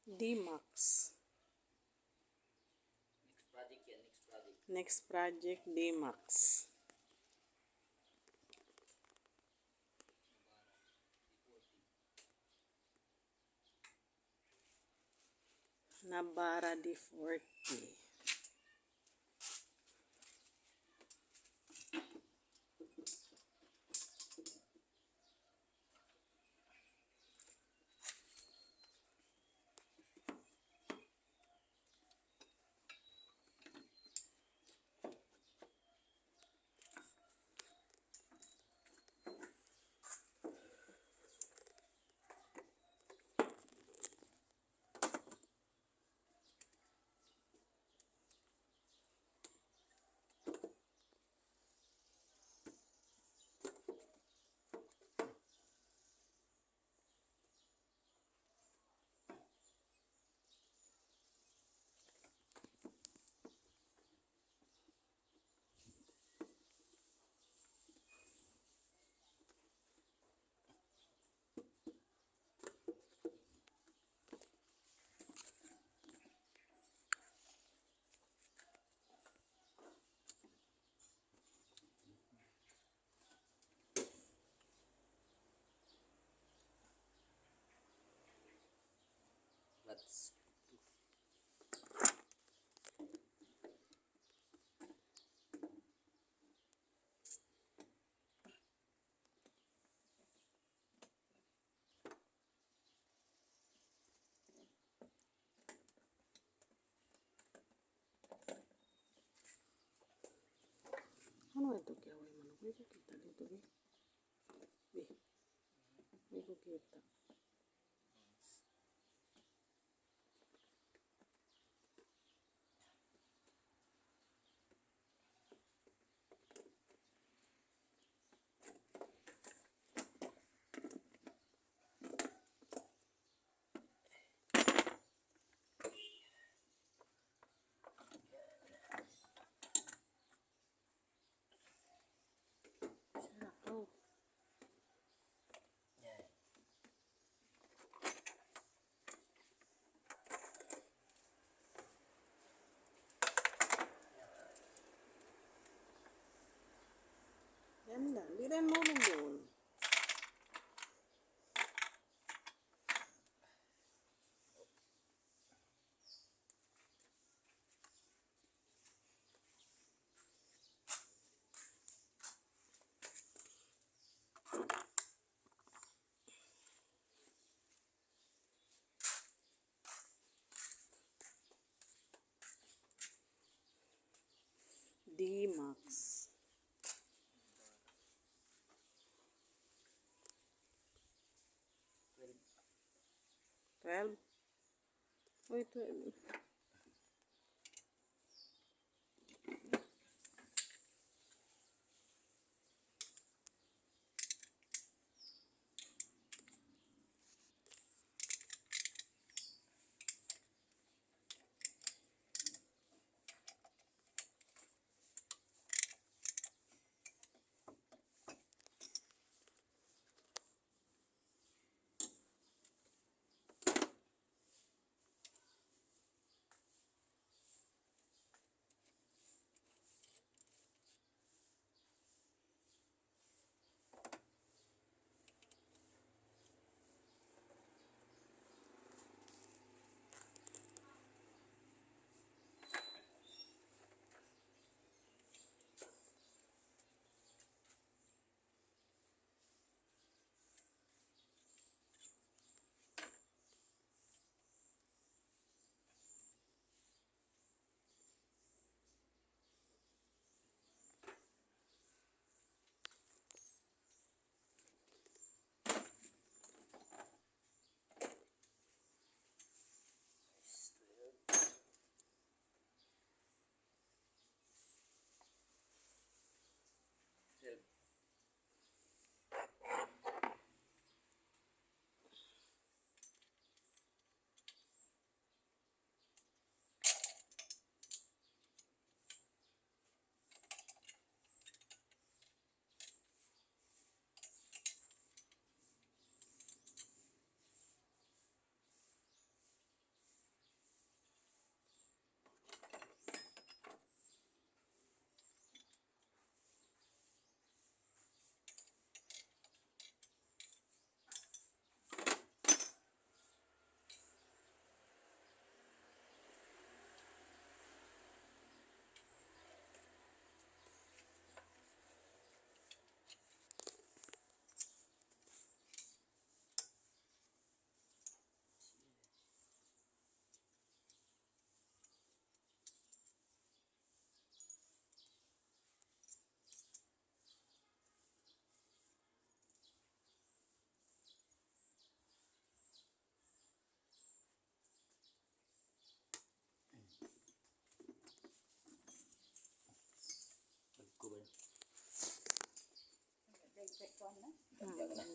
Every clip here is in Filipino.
D-Max. Next project yan, next project. Next project, D-Max. Navara D40. Let's Ano ito gawin mo? May kukita dito, be. Be. May kukita. Oh. yan. Yan lang. Di rin mo doon. D-Max. 12? Uy, 12.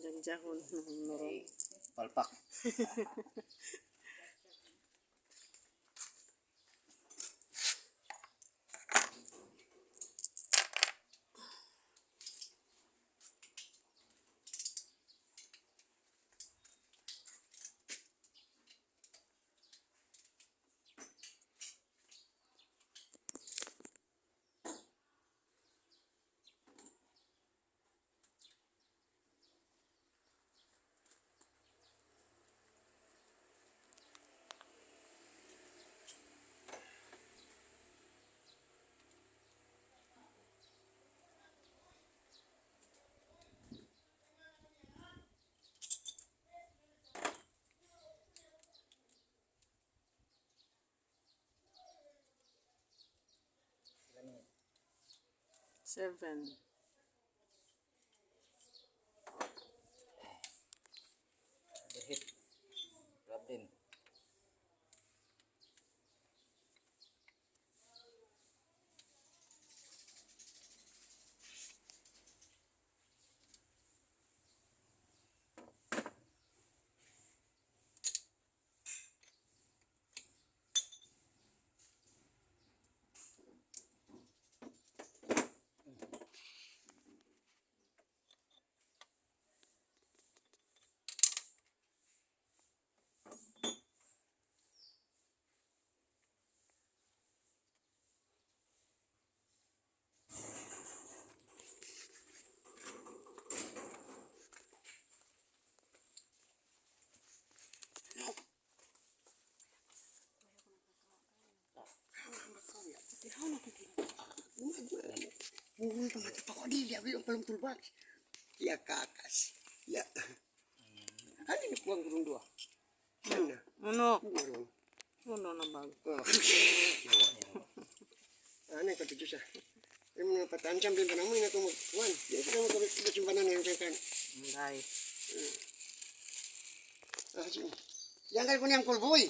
Jagjahon. Norong. Palpak. Seven. Hit. Grab din. Buhul tempat itu kok dia bilang belum tulbak. Ya kakas. Ya. Ano ni kuang gurung dua. Ano? Uno. Gurung. Uno na bag. Oh. Ano ko dito sa. Yung mga patansam din pa naman na tumukuan. Di ko naman kami simpanan na yung kan. Dai. Ah, sige. Yang kali ko niyang kulboy.